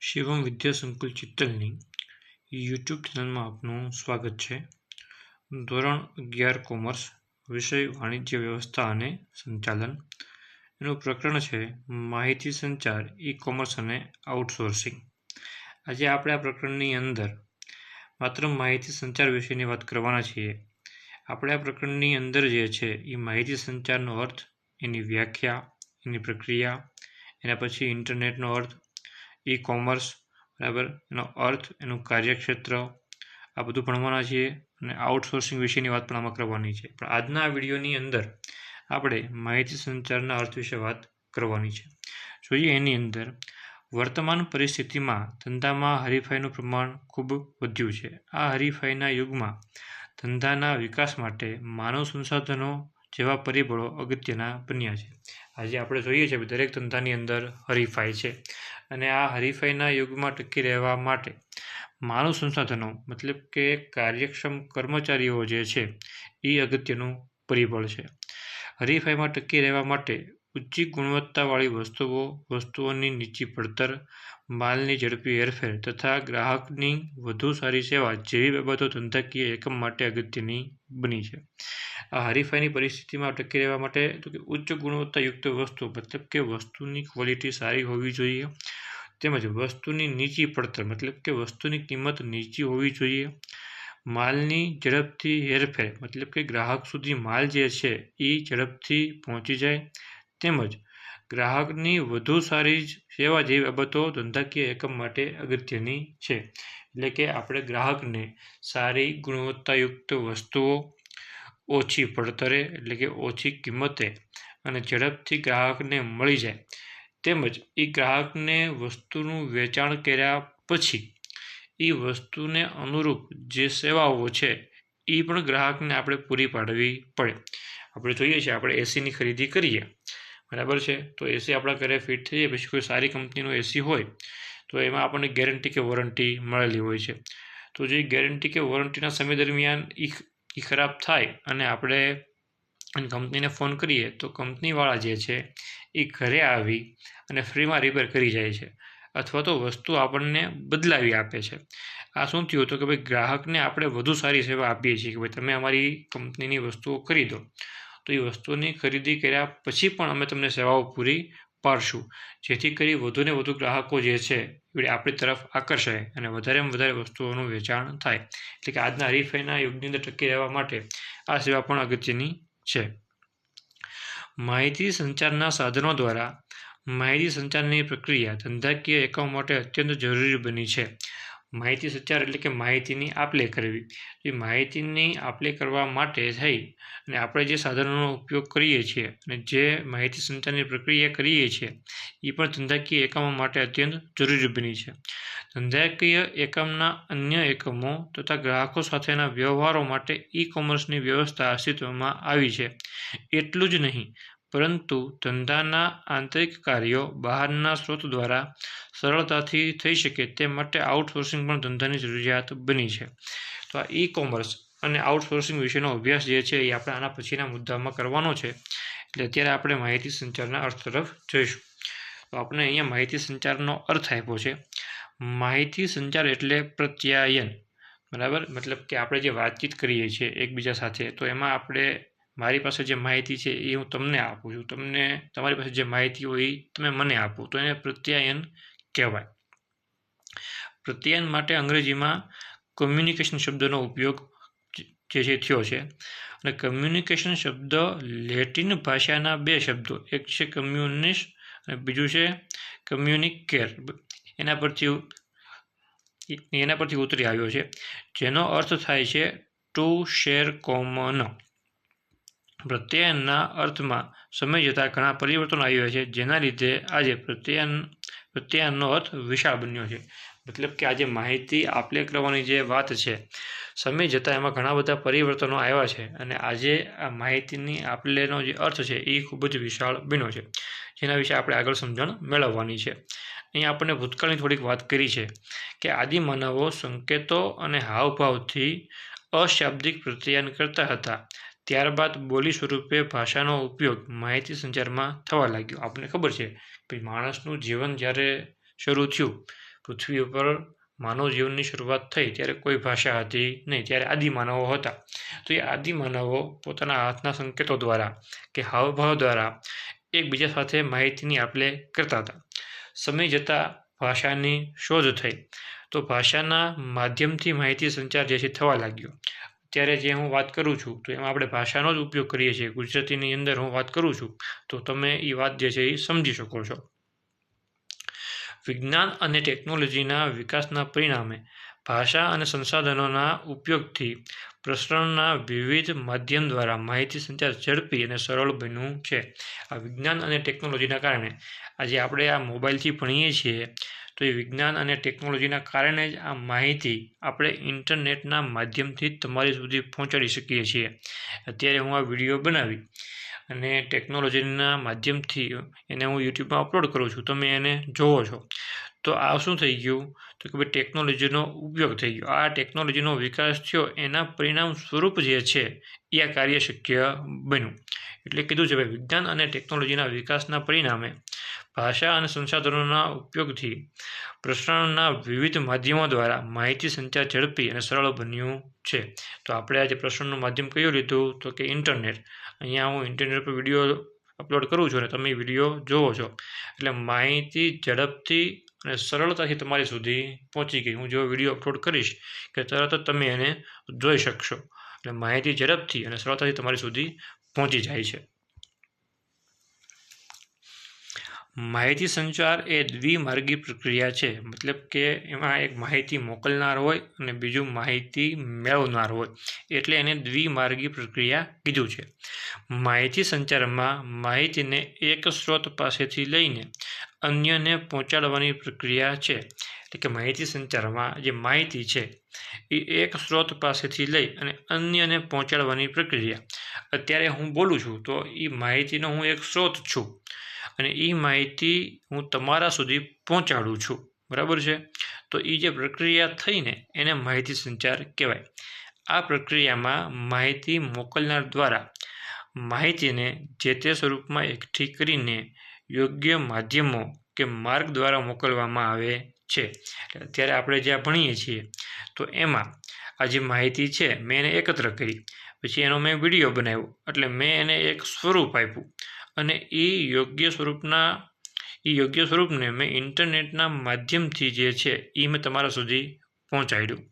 શિવમ વિદ્યા સંકુલ ચિત્તલની યુટ્યુબ ચેનલમાં આપનું સ્વાગત છે. ધોરણ 11 કોમર્સ, વિષય વાણિજ્ય વ્યવસ્થા અને સંચાલન. એનું પ્રકરણ છે માહિતી સંચાર, ઈ કોમર્સ અને આઉટસોર્સિંગ. આજે આપણે આ પ્રકરણની અંદર માત્ર માહિતી સંચાર વિશેની વાત કરવાના છીએ. આપણે આ પ્રકરણની અંદર જે છે એ માહિતી સંચારનો અર્થ, એની વ્યાખ્યા, એની પ્રક્રિયા, એના પછી ઇન્ટરનેટનો અર્થ, ઈ કોમર્સ, બરાબર, એનો અર્થ, એનું કાર્યક્ષેત્ર, આ બધું ભણવાના છીએ. અને આઉટસોર્સિંગ વિશેની વાત પણ આમાં કરવાની છે. પણ આજના આ વિડીયોની અંદર આપણે માહિતી સંચારના અર્થ વિશે વાત કરવાની છે. જોઈએ એની અંદર વર્તમાન પરિસ્થિતિમાં ધંધામાં હરીફાઈનું પ્રમાણ ખૂબ વધ્યું છે. આ હરીફાઈના યુગમાં ધંધાના વિકાસ માટે માનવ સંસાધનો જેવા પરિબળો અગત્યના બન્યા છે. આજે આપણે જોઈએ છીએ કે દરેક ધંધાની અંદર હરીફાઈ છે, અને આ હરીફાઈના યુગમાં ટકી રહેવા માટે માનવ સંસાધનો મતલબ કે કાર્યક્ષમ કર્મચારીઓ જે છે એ અગત્યનું પરિબળ છે. હરીફાઈમાં ટકી રહેવા માટે ઊંચી ગુણવત્તાવાળી વસ્તુઓની નીચી પડતર, માલની ઝડપી હેરફેર તથા ગ્રાહકની વધુ સારી સેવા જેવી બાબતો ધંધાકીય એકમ માટે અગત્યની બની છે. આ હરીફાઈની પરિસ્થિતિમાં ટકી રહેવા માટે તો કે ઉચ્ચ ગુણવત્તાયુક્ત વસ્તુ મતલબ કે વસ્તુની ક્વોલિટી સારી હોવી જોઈએ, તેમજ વસ્તુની નીચી પડતર મતલબ કે વસ્તુની કિંમત નીચી હોવી જોઈએ, માલની ઝડપથી હેરફેર મતલબ કે ગ્રાહક સુધી માલ જે છે એ ઝડપથી પહોંચી જાય, તેમજ ગ્રાહકની વધુ સારી સેવા જેવી બાબતો ધંધાકીય એકમ માટે અગત્યની છે. એટલે કે આપણે ગ્રાહકને સારી ગુણવત્તાયુક્ત વસ્તુઓ ઓછી પડતરે એટલે કે ઓછી કિંમતે અને ઝડપથી ગ્રાહકને મળી જાય, તેમજ એ ગ્રાહકને વસ્તુનું વેચાણ કર્યા પછી એ વસ્તુને અનુરૂપ જે સેવાઓ છે એ પણ ગ્રાહકને આપણે પૂરી પાડવી પડે. આપણે જોઈએ છીએ, આપણે એસીની ખરીદી કરીએ, બરાબર છે, તો એસી આપણા ઘરે ફિટ થઈ જાય પછી કોઈ સારી કંપનીનું એસી હોય તો એમાં આપણને ગેરંટી કે વોરંટી મળેલી હોય છે. તો જે ગેરંટી કે વોરંટીના સમય દરમિયાન એ ખરાબ થાય અને આપણે કંપનીને ફોન કરીએ તો કંપનીવાળા જે છે એ ઘરે આવી અને ફ્રીમાં રિપેર કરી જાય છે, અથવા તો વસ્તુ આપણને બદલાવી આપે છે. આ શું થયું હતું કે ભાઈ ગ્રાહકને આપણે વધુ સારી સેવા આપીએ છીએ કે ભાઈ તમે અમારી કંપનીની વસ્તુઓ ખરીદો, તો એ વસ્તુની ખરીદી કર્યા પછી પણ અમે તમને સેવાઓ પૂરી પાડશું, જેથી કરી વધુને વધુ ગ્રાહકો જે છે એ આપણી તરફ આકર્ષાય અને વધારેમાં વધારે વસ્તુઓનું વેચાણ થાય. એટલે કે આજના હરીફાઈના યુગની અંદર ટકી રહેવા માટે આ સેવા પણ અગત્યની છે. માહિતી સંચારના સાધનો દ્વારા માહિતી સંચારની પ્રક્રિયા ધંધાકીય એકમો માટે અત્યંત જરૂરી બની છે. માહિતી સંચાર એટલે કે માહિતીની આપ-લે કરવી. એ માહિતીની આપ-લે કરવા માટે થઈ અને આપણે જે સાધનોનો ઉપયોગ કરીએ છીએ અને જે માહિતી સંચારની પ્રક્રિયા કરીએ છીએ એ પણ ધંધાકીય એકમો માટે અત્યંત જરૂરી બની છે. ધંધાકીય એકમના અન્ય એકમો તથા ગ્રાહકો સાથેના વ્યવહારો માટે ઈ કોમર્સની વ્યવસ્થા અસ્તિત્વમાં આવી છે. એટલું જ નહીં, પરંતુ ધંધાના આંતરિક કાર્યો બહારના સ્ત્રોત દ્વારા સરળતાથી થઈ શકે તે માટે આઉટસોર્સિંગ પણ ધંધાની જરૂરિયાત બની છે. તો આ ઈ કોમર્સ અને આઉટસોર્સિંગ વિશેનો અભ્યાસ જે છે એ આપણે આના પછીના મુદ્દામાં કરવાનો છે. એટલે અત્યારે આપણે માહિતી સંચારના અર્થ તરફ જઈશું. તો આપણે અહીંયા માહિતી સંચારનો અર્થ આપ્યો છે. માહિતી સંચાર એટલે પ્રત્યાયન, બરાબર, મતલબ કે આપણે જે વાતચીત કરીએ છીએ એકબીજા સાથે, તો એમાં આપણે મારી પાસે જે માહિતી છે એ હું તમને આપું છું, તમને તમારી પાસે જે માહિતી હોય એ તમે મને આપો, તો એને પ્રત્યાયન કહેવાય. પ્રત્યાયન માટે અંગ્રેજીમાં કમ્યુનિકેશન શબ્દનો ઉપયોગ જે છે થયો છે. અને કમ્યુનિકેશન શબ્દ લેટિન ભાષાના બે શબ્દો, એક છે કમ્યુનિસ અને બીજું છે કમ્યુનિકેર, એના પરથી ઉતરી આવ્યો છે, જેનો અર્થ થાય છે ટુ શેર કોમન. પ્રત્યાયનના અર્થમાં સમય જતાં ઘણા પરિવર્તનો આવ્યા છે, જેના લીધે આજે પ્રત્યાયનનો અર્થ વિશાળ બન્યો છે. મતલબ કે આજે માહિતી આપ-લે કરવાની જે વાત છે, સમય જતાં એમાં ઘણા બધા પરિવર્તનો આવ્યા છે અને આજે આ માહિતીની આપ-લેનો જે અર્થ છે એ ખૂબ જ વિશાળ બન્યો છે, જેના વિશે આપણે આગળ સમજણ મેળવવાની છે. અહીંયા આપણને ભૂતકાળની થોડીક વાત કરી છે કે આદિમાનવો સંકેતો અને હાવભાવથી અશાબ્દિક પ્રત્યાયન કરતા હતા. ત્યારબાદ બોલી સ્વરૂપે ભાષાનો ઉપયોગ માહિતી સંચારમાં થવા લાગ્યો. આપણને ખબર છે કે માણસનું જીવન જ્યારે શરૂ થયું પૃથ્વી ઉપર માનવ જીવનની શરૂઆત થઈ ત્યારે કોઈ ભાષા હતી નહીં, ત્યારે આદિમાનવો હતા. તો એ આદિમાનવો પોતાના હાથના સંકેતો દ્વારા કે હાવભાવ દ્વારા એકબીજા સાથે માહિતીની આપ-લે કરતા હતા. સમય જતાં ભાષાની શોધ થઈ તો ભાષાના માધ્યમથી માહિતી સંચાર જે છે થવા લાગ્યો. અત્યારે જે હું વાત કરું છું તો એમાં આપણે ભાષાનો જ ઉપયોગ કરીએ છીએ. ગુજરાતીની અંદર હું વાત કરું છું તો તમે એ વાત જે છે એ સમજી શકો છો. વિજ્ઞાન અને ટેકનોલોજીના વિકાસના પરિણામે ભાષા અને સંસાધનોના ઉપયોગથી પ્રસરણના વિવિધ માધ્યમ દ્વારા માહિતી સંચાર ઝડપી અને સરળ બન્યું છે. આ વિજ્ઞાન અને ટેકનોલોજીના કારણે આજે આપણે આ મોબાઈલથી ભણીએ છીએ તો એ વિજ્ઞાન અને ટેકનોલોજીના કારણે જ આ માહિતી આપણે ઇન્ટરનેટના માધ્યમથી તમારી સુધી પહોંચાડી શકીએ છીએ. અત્યારે હું આ વિડીયો બનાવી અને ટેકનોલોજીના માધ્યમથી એને હું યુટ્યુબમાં અપલોડ કરું છું, તમે એને જોવો છો. તો આ શું થઈ ગયું તો કે ભાઈ ટેકનોલોજીનો ઉપયોગ થઈ ગયો. આ ટેકનોલોજીનો વિકાસ થયો એના પરિણામ સ્વરૂપ જે છે એ આ કાર્ય શક્ય બન્યું. એટલે કીધું છે ભાઈ વિજ્ઞાન અને ટેકનોલોજીના વિકાસના પરિણામે ભાષા અને સંસાધનોના ઉપયોગથી પ્રસરણના વિવિધ માધ્યમો દ્વારા માહિતી સંચાર ઝડપી અને સરળ બન્યું છે. તો આપણે આજે પ્રસરણનું માધ્યમ કયું લીધું તો કે ઇન્ટરનેટ. અહીંયા હું ઇન્ટરનેટ પર વિડીયો અપલોડ કરું છું અને તમે વિડીયો જોવો છો એટલે માહિતી ઝડપથી અને સરળતાથી તમારી સુધી પહોંચી ગઈ. હું જો વિડીયો અપલોડ કરીશ કે તરત જ તમે એને જોઈ શકશો. એટલે માહિતી ઝડપથી અને સરળતાથી તમારી સુધી પહોંચી જાય છે. માહિતી સંચાર એ દ્વિમાર્ગી પ્રક્રિયા છે. મતલબ કે એમાં એક માહિતી મોકલનાર હોય અને બીજું માહિતી મેળવનાર હોય એટલે એને દ્વિમાર્ગી પ્રક્રિયા કીધું છે. માહિતી સંચારમાં માહિતીને એક સ્ત્રોત પાસેથી લઈને અન્યને પહોંચાડવાની પ્રક્રિયા છે. એટલે કે માહિતી સંચારમાં જે માહિતી છે એ એક સ્ત્રોત પાસેથી લઈ અને અન્યને પહોંચાડવાની પ્રક્રિયા. અત્યારે હું બોલું છું તો એ માહિતીનો હું એક સ્ત્રોત છું અને એ માહિતી હું તમારા સુધી પહોંચાડું છું. બરાબર છે. તો એ જે પ્રક્રિયા થઈને એને માહિતી સંચાર કહેવાય. આ પ્રક્રિયામાં માહિતી મોકલનાર દ્વારા માહિતીને જે તે સ્વરૂપમાં એકઠી કરીને યોગ્ય માધ્યમો કે માર્ગ દ્વારા મોકલવામાં આવે છે. અત્યારે આપણે જ્યાં ભણીએ છીએ તો એમાં આ જે માહિતી છે મેં એને એકત્ર કરી, પછી એનો મેં વિડીયો બનાવ્યો એટલે મેં એને એક સ્વરૂપ આપ્યું અને એ યોગ્ય સ્વરૂપને મેં ઇન્ટરનેટના માધ્યમથી જે છે એ મેં તમારા સુધી પહોંચાડ્યું.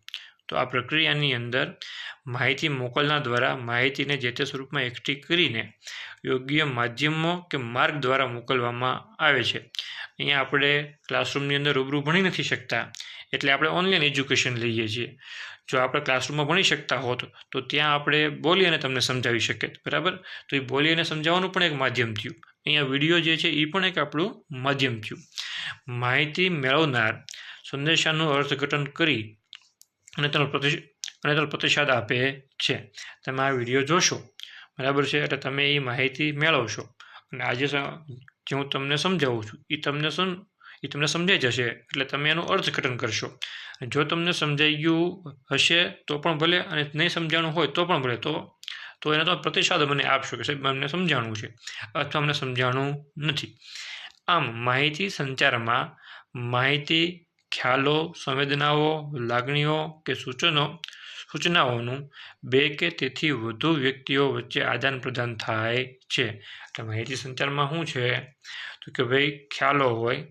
તો આ પ્રક્રિયાની અંદર માહિતી મોકલનાર દ્વારા માહિતીને જે તે સ્વરૂપમાં એકઠી કરીને યોગ્ય માધ્યમો કે માર્ગ દ્વારા મોકલવામાં આવે છે. અહીંયા આપણે ક્લાસરૂમની અંદર રૂબરૂ ભણી નથી શકતા એટલે આપણે ઓનલાઈન એજ્યુકેશન લઈએ છીએ. જો આપણે ક્લાસરૂમમાં ભણી શકતા હોત તો ત્યાં આપણે બોલી અને તમને સમજાવી શકીએ. બરાબર. તો એ બોલી અને સમજાવવાનું પણ એક માધ્યમ થયું. અહીંયા વિડીયો જે છે એ પણ એક આપણું માધ્યમ થયું. માહિતી મેળવનાર સંદેશાનું અર્થઘટન કરી અને તેનો પ્રતિસાદ આપે છે. તમે આ વિડીયો જોશો બરાબર છે એટલે તમે એ માહિતી મેળવશો અને આજે જે હું તમને સમજાવું છું એ તમને સમજાઈ જશે એટલે તમે એનું અર્થઘટન કરશો. જો તમને સમજાઈ ગયું હશે તો પણ ભલે અને નહીં સમજાણું હોય તો પણ ભલે તો એનો તમે પ્રતિસાદ મને આપશો કે સાહેબ અમને સમજાણું છે અથવા અમને સમજાણું નથી. આમ માહિતી સંચારમાં માહિતી, ખ્યાલો, સંવેદનાઓ, લાગણીઓ કે સૂચનાઓનું બે કે તેથી વધુ વ્યક્તિઓ વચ્ચે આદાન પ્રદાન થાય છે. એટલે માહિતી સંચારમાં શું છે તો કે ભાઈ ખ્યાલો હોય,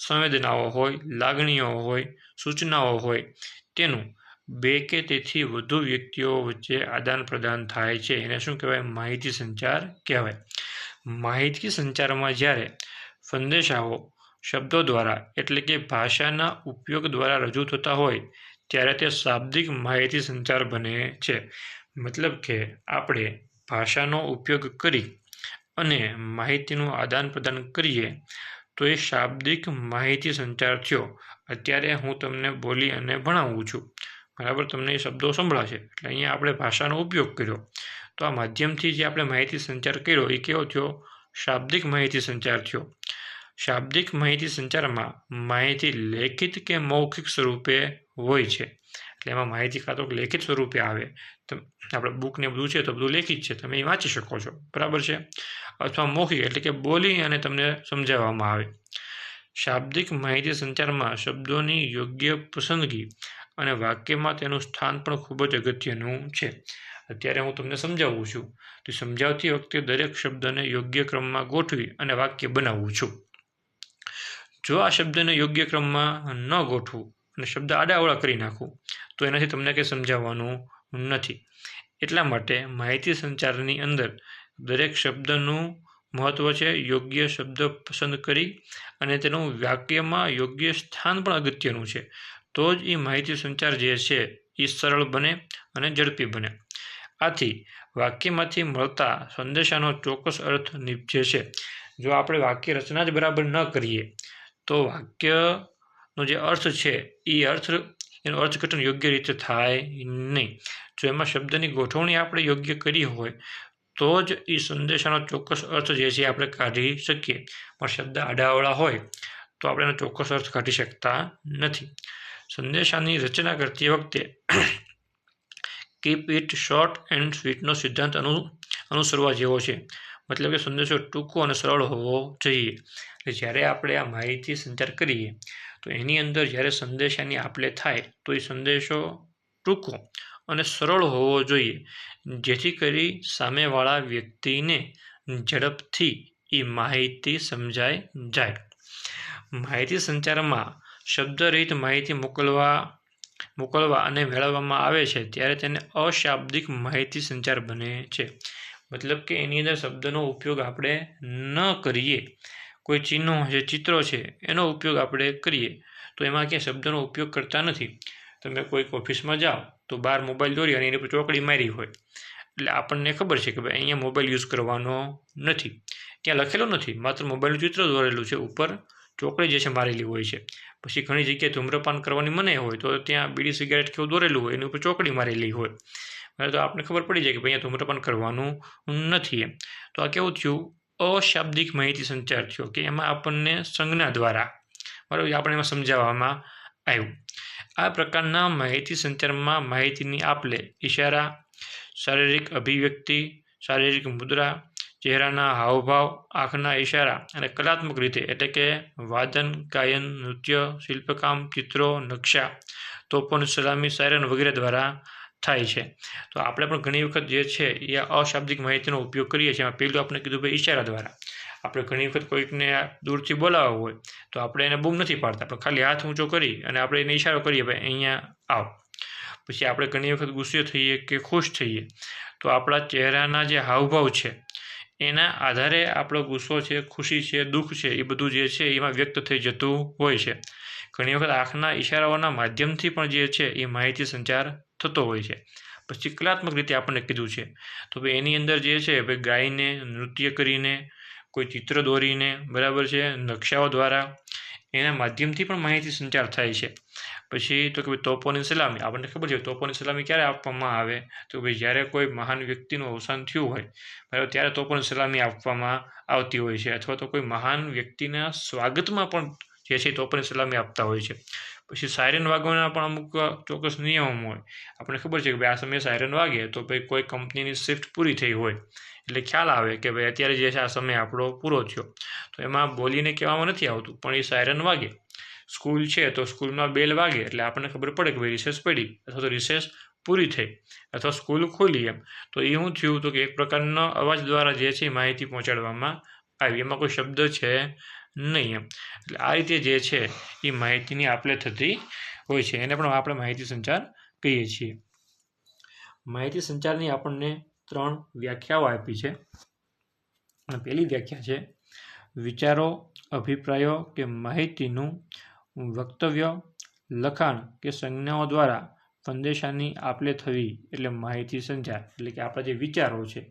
સંવેદનાઓ હોય, લાગણીઓ હોય, સૂચનાઓ હોય તેનું બે કે તેથી વધુ વ્યક્તિઓ વચ્ચે આદાન પ્રદાન થાય છે. એને શું કહેવાય? માહિતી સંચાર કહેવાય. માહિતી સંચારમાં જ્યારે સંદેશાઓ શબ્દો દ્વારા એટલે કે ભાષાના ઉપયોગ દ્વારા રજૂ થતા હોય ત્યારે તે શાબ્દિક માહિતી સંચાર બને છે. મતલબ કે આપણે ભાષાનો ઉપયોગ કરી અને માહિતીનું આદાન પ્રદાન કરીએ તો એ શાબ્દિક માહિતી સંચાર થયો. અત્યારે હું તમને બોલી અને ભણાવું છું બરાબર, તમને એ શબ્દો સંભળાશે એટલે અહીંયા આપણે ભાષાનો ઉપયોગ કર્યો. તો આ માધ્યમથી જે આપણે માહિતી સંચાર કર્યો એ કેવો થયો? શાબ્દિક માહિતી સંચાર થયો. શાબ્દિક માહિતી સંચારમાં માહિતી લેખિત કે મૌખિક સ્વરૂપે હોય છે. એટલે એમાં માહિતી કાં તો લેખિત સ્વરૂપે આવે, તો આપણે બુક ને બધું છે તો બધું લેખિત છે, તમે એ વાંચી શકો છો બરાબર છે, અથવા મૌખિક એટલે કે બોલી અને તમને સમજાવવામાં આવે. શાબ્દિક માહિતી સંચારમાં શબ્દોની યોગ્ય પસંદગી અને વાક્યમાં તેનું સ્થાન પણ ખૂબ જ અગત્યનું છે. અત્યારે હું તમને સમજાવું છું, તો સમજાવતી વખતે દરેક શબ્દને યોગ્ય ક્રમમાં ગોઠવી અને વાક્ય બનાવું છું. જો આ શબ્દને યોગ્ય ક્રમમાં ન ગોઠવું અને શબ્દ આડાઅવળા કરી નાખું તો એનાથી તમને કંઈ સમજાવવાનું નથી. એટલા માટે માહિતી સંચારની અંદર દરેક શબ્દનું મહત્ત્વ છે. યોગ્ય શબ્દ પસંદ કરી અને તેનું વાક્યમાં યોગ્ય સ્થાન પણ અગત્યનું છે. તો જ એ માહિતી સંચાર જે છે એ સરળ બને અને ઝડપી બને. આથી વાક્યમાંથી મળતા સંદેશાનો ચોક્કસ અર્થ નીપજે છે. જો આપણે વાક્ય રચના જ બરાબર ન કરીએ તો વાક્યનો જે અર્થ છે એનું અર્થઘટન યોગ્ય રીતે થાય નહીં. જો એમાં શબ્દની ગોઠવણી આપણે યોગ્ય કરી હોય તો જ એ સંદેશાનો ચોક્કસ અર્થ જે છે આપણે કાઢી શકીએ. પણ શબ્દ આડાઅવળા હોય તો આપણે એનો ચોક્કસ અર્થ કાઢી શકતા નથી. સંદેશાની રચના કરતી વખતે કીપ ઇટ શોર્ટ એન્ડ સ્વીટનો સિદ્ધાંત અનુસરવા જેવો છે. મતલબ કે સંદેશો ટૂંકો અને સરળ હોવો જોઈએ. જ્યારે આપણે આ માહિતી સંચાર કરીએ તો એની અંદર જ્યારે સંદેશાની આપ-લે થાય તો એ સંદેશો ટૂંકો અને સરળ હોવો જોઈએ, જેથી કરી સામેવાળા વ્યક્તિને ઝડપથી એ માહિતી સમજાઈ જાય. માહિતી સંચારમાં શબ્દરહિત માહિતી મોકલવા અને મેળવવામાં આવે છે ત્યારે તેને અશાબ્દિક માહિતી સંચાર બને છે. મતલબ કે એની અંદર શબ્દનો ઉપયોગ આપણે ન કરીએ, કોઈ ચિહ્નો છે, ચિત્રો છે, એનો ઉપયોગ આપણે કરીએ તો એમાં ક્યાંય શબ્દનો ઉપયોગ કરતા નથી. તમે કોઈક ઓફિસમાં જાઓ તો બહાર મોબાઈલ દોરી અને એની પર ચોકડી મારી હોય એટલે આપણને ખબર છે કે ભાઈ અહીંયા મોબાઈલ યુઝ કરવાનો નથી. ત્યાં લખેલું નથી, માત્ર મોબાઈલનું ચિત્ર દોરેલું છે, ઉપર ચોકડી જે છે મારેલી હોય છે. પછી ઘણી જગ્યાએ ધૂમ્રપાન કરવાની મનાઈ હોય તો ત્યાં બીડી સિગારેટ કેવું દોરેલું હોય એની ઉપર ચોકડી મારેલી હોય. તો આપણને ખબર પડી જાય કે ભાઈ અહીંયા ધૂમ્રપાન કરવાનું નથી એમ. તો આ કેવું થયું? અશાબ્દિક માહિતી સંચાર થયો કે એમાં આપણને સંજ્ઞા દ્વારા બરાબર આપણે એમાં સમજાવવામાં આવ્યું. આ પ્રકારના માહિતી સંચારમાં માહિતીની આપ-લે ઇશારા, શારીરિક અભિવ્યક્તિ, શારીરિક મુદ્રા, ચહેરાના હાવભાવ, આંખના ઇશારા અને કલાત્મક રીતે એટલે કે વાદન, ગાયન, નૃત્ય, શિલ્પકામ, ચિત્રો, નકશા, તોપોની સલામી, સાયરન વગેરે દ્વારા થાય છે. તો આપણે પણ ઘણી વખત જે છે એ અશાબ્દિક માહિતીનો ઉપયોગ કરીએ છીએ. એમાં પહેલું આપણે કીધું ભાઈ ઇશારા દ્વારા. આપણે ઘણી વખત કોઈકને દૂરથી બોલાવવા હોય તો આપણે એને બૂમ નથી પાડતા, આપણે ખાલી હાથ ઊંચો કરી અને આપણે એને ઇશારો કરીએ ભાઈ અહીંયા આવ. પછી આપણે ઘણી વખત ગુસ્સે થઈએ કે ખુશ થઈએ તો આપણા ચહેરાના જે હાવભાવ છે એના આધારે આપણો ગુસ્સો છે, ખુશી છે, દુઃખ છે એ બધું જે છે એમાં વ્યક્ત થઈ જતું હોય છે. ઘણી વખત આંખના ઇશારાઓના માધ્યમથી પણ જે છે એ માહિતી સંચાર થતો હોય છે. પછી કલાત્મક રીતે આપણને કીધું છે તો ભાઈ એની અંદર જે છે ભાઈ ગાઈને, નૃત્ય કરીને, કોઈ ચિત્ર દોરીને, બરાબર છે, નકશાઓ દ્વારા એના માધ્યમથી પણ માહિતી સંચાર થાય છે. પછી તો કે ભાઈ તોપોની સલામી. આપણને ખબર છે તોપોની સલામી ક્યારે આપવામાં આવે તો ભાઈ જ્યારે કોઈ મહાન વ્યક્તિનું અવસાન થયું હોય બરાબર ત્યારે તોપોની સલામી આપવામાં આવતી હોય છે. અથવા તો કોઈ મહાન વ્યક્તિના સ્વાગતમાં પણ જે છે તોપોની સલામી આપતા હોય છે. પછી સાયરન વાગવાના પણ અમુક ચોક્કસ નિયમો હોય. આપણને ખબર છે કે ભાઈ આ સમયે સાયરન વાગે તો ભાઈ કોઈ કંપનીની શિફ્ટ પૂરી થઈ હોય એટલે ખ્યાલ આવે કે ભાઈ અત્યારે જે છે આ સમય આપણો પૂરો થયો. તો એમાં બોલીને કહેવામાં નથી આવતું પણ એ સાયરન વાગે. સ્કૂલ છે તો સ્કૂલમાં બેલ વાગે એટલે આપણને ખબર પડે કે ભાઈ રિસેસ પડી અથવા તો રિસેસ પૂરી થઈ અથવા સ્કૂલ ખોલી એમ. તો એ શું થયું તો કે એક પ્રકારનો અવાજ દ્વારા જે છે માહિતી પહોંચાડવામાં આવી. એમાં કોઈ શબ્દ છે નહીં એમ. એટલે આ રીતે જે છે એ માહિતીની આપ-લે થતી હોય છે. એને પણ આપણે માહિતી સંચાર કહીએ છીએ. માહિતી સંચારની આપણને 3 વ્યાખ્યાઓ આપી છે. પહેલી વ્યાખ્યા છે વિચારો, અભિપ્રાયો કે માહિતીનું વક્તવ્ય, લખાણ કે સંજ્ઞાઓ દ્વારા સંદેશાની આપ-લે થવી એટલે માહિતી સંચાર. એટલે કે આપણા જે વિચારો છે,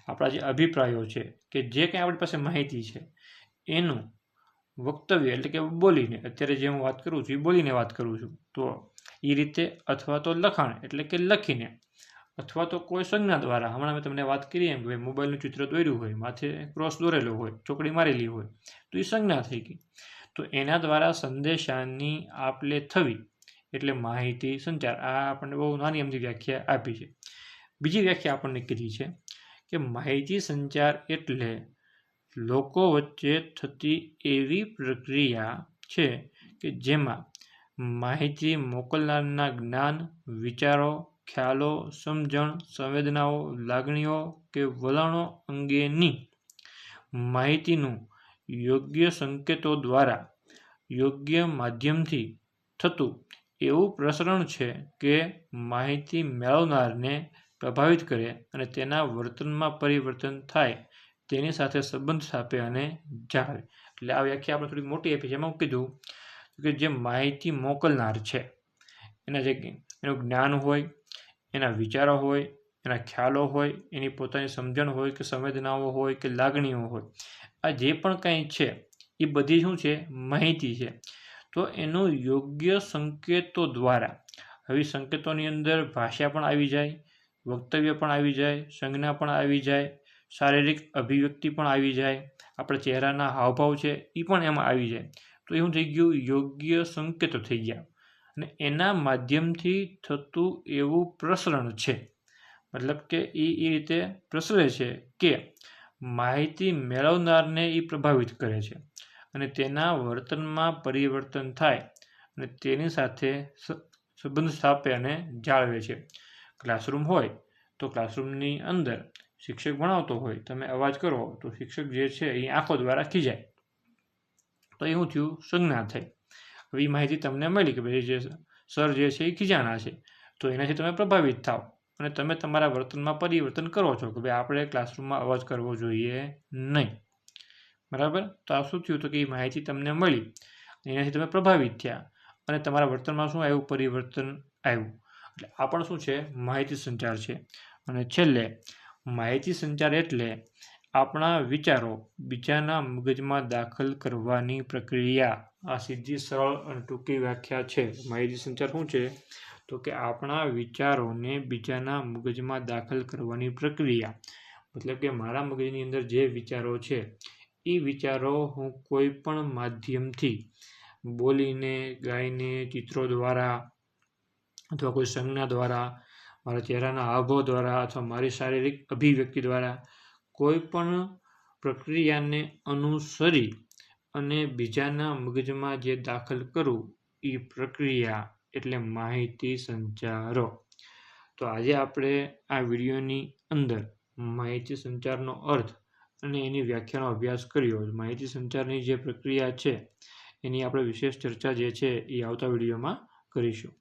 આપણા જે અભિપ્રાયો છે કે જે કંઈ આપણી પાસે માહિતી છે એનું વક્તવ્ય એટલે કે બોલીને, અત્યારે જે હું વાત કરું છું એ બોલીને વાત કરું છું તો એ રીતે, અથવા તો લખાણ એટલે કે લખીને, અથવા તો કોઈ સંજ્ઞા દ્વારા. હમણાં મેં તમને વાત કરી એમ કે મોબાઈલનું ચિત્ર દોર્યું હોય, માથે ક્રોસ દોરેલો હોય, ચોકડી મારેલી હોય તો એ સંજ્ઞા થઈ ગઈ. તો એના દ્વારા સંદેશાની આપ-લે થવી એટલે માહિતી સંચાર. આ આપણને બહુ નાની અમથી વ્યાખ્યા આપી છે. બીજી વ્યાખ્યા આપણને કીધી છે કે માહિતી સંચાર એટલે લોકો વચ્ચે થતી એવી પ્રક્રિયા છે કે જેમાં માહિતી મોકલનારના જ્ઞાન, વિચારો, ખ્યાલો, સમજણ, સંવેદનાઓ, લાગણીઓ કે વલણો અંગેની માહિતીનું યોગ્ય સંકેતો દ્વારા યોગ્ય માધ્યમથી થતું એવું પ્રસરણ છે કે માહિતી મેળવનારને પ્રભાવિત કરે અને તેના વર્તનમાં પરિવર્તન થાય, તેની સાથે સંબંધ સ્થાપે અને જાળવે. એટલે આ વ્યાખ્યા આપણે થોડી મોટી આપી છે. એમાં કીધું કે જે માહિતી મોકલનાર છે એના જે એનું જ્ઞાન હોય, એના વિચારો હોય, એના ખ્યાલો હોય, એની પોતાની સમજણ હોય કે સંવેદનાઓ હોય કે લાગણીઓ હોય, આ જે પણ કંઈ છે એ બધી શું છે? માહિતી છે. તો એનું યોગ્ય સંકેતો દ્વારા, હવે સંકેતોની અંદર ભાષા પણ આવી જાય, વક્તવ્ય પણ આવી જાય, સંજ્ઞા પણ આવી જાય, શારીરિક અભિવ્યક્તિ પણ આવી જાય, આપણા ચહેરાના હાવભાવ છે એ પણ એમાં આવી જાય. તો એવું થઈ ગયું, યોગ્ય સંકેતો થઈ ગયા અને એના માધ્યમથી થતું એવું પ્રસરણ છે. મતલબ કે એ રીતે પ્રસરે છે કે માહિતી મેળવનારને એ પ્રભાવિત કરે છે અને તેના વર્તનમાં પરિવર્તન થાય અને તેની સાથે સંબંધ સ્થાપે અને જાળવે છે. ક્લાસરૂમ હોય તો ક્લાસરૂમની અંદર શિક્ષક ભણાવતો હોય, તમે અવાજ કરો તો શિક્ષક જે છે એ આંખો દ્વારા ખીજાય, તો એવું થયું, સંજ્ઞા થઈ. હવે એ માહિતી તમને મળી કે ભાઈ જે સર જે છે એ ખીજાણા છે, તો એનાથી તમે પ્રભાવિત થાવ અને તમે તમારા વર્તનમાં પરિવર્તન કરો છો કે ભાઈ આપણે ક્લાસરૂમમાં અવાજ કરવો જોઈએ નહીં. બરાબર? તો આ શું થયું? તો કે એ માહિતી તમને મળી, એનાથી તમે પ્રભાવિત થયા અને તમારા વર્તનમાં શું આવ્યું? પરિવર્તન આવ્યું. એટલે આ પણ શું છે? માહિતી સંચાર છે. અને છેલ્લે માહિતી સંચાર એટલે આપણા વિચારો બીજાના મગજમાં દાખલ કરવાની પ્રક્રિયા. આ સીધી, સરળ અને ટૂંકી વ્યાખ્યા છે. માહિતી સંચાર શું છે? તો કે આપણા વિચારોને બીજાના મગજમાં દાખલ કરવાની પ્રક્રિયા. મતલબ કે મારા મગજની અંદર જે વિચારો છે એ વિચારો હું કોઈ પણ માધ્યમથી બોલીને, ગાઈને, ચિત્રો દ્વારા અથવા કોઈ સંજ્ઞા દ્વારા, મારા ચહેરાના હાવભાવ દ્વારા અથવા મારી શારીરિક અભિવ્યક્તિ દ્વારા કોઈ પણ પ્રક્રિયાને અનુસરી અને બીજાના મગજમાં જે દાખલ કરું એ પ્રક્રિયા એટલે માહિતી સંચારો. તો આજે આપણે આ વિડીયોની અંદર માહિતી સંચારનો અર્થ અને એની વ્યાખ્યાનો અભ્યાસ કર્યો. માહિતી સંચારની જે પ્રક્રિયા છે એની આપણે વિશેષ ચર્ચા જે છે એ આવતા વિડીયોમાં કરીશું.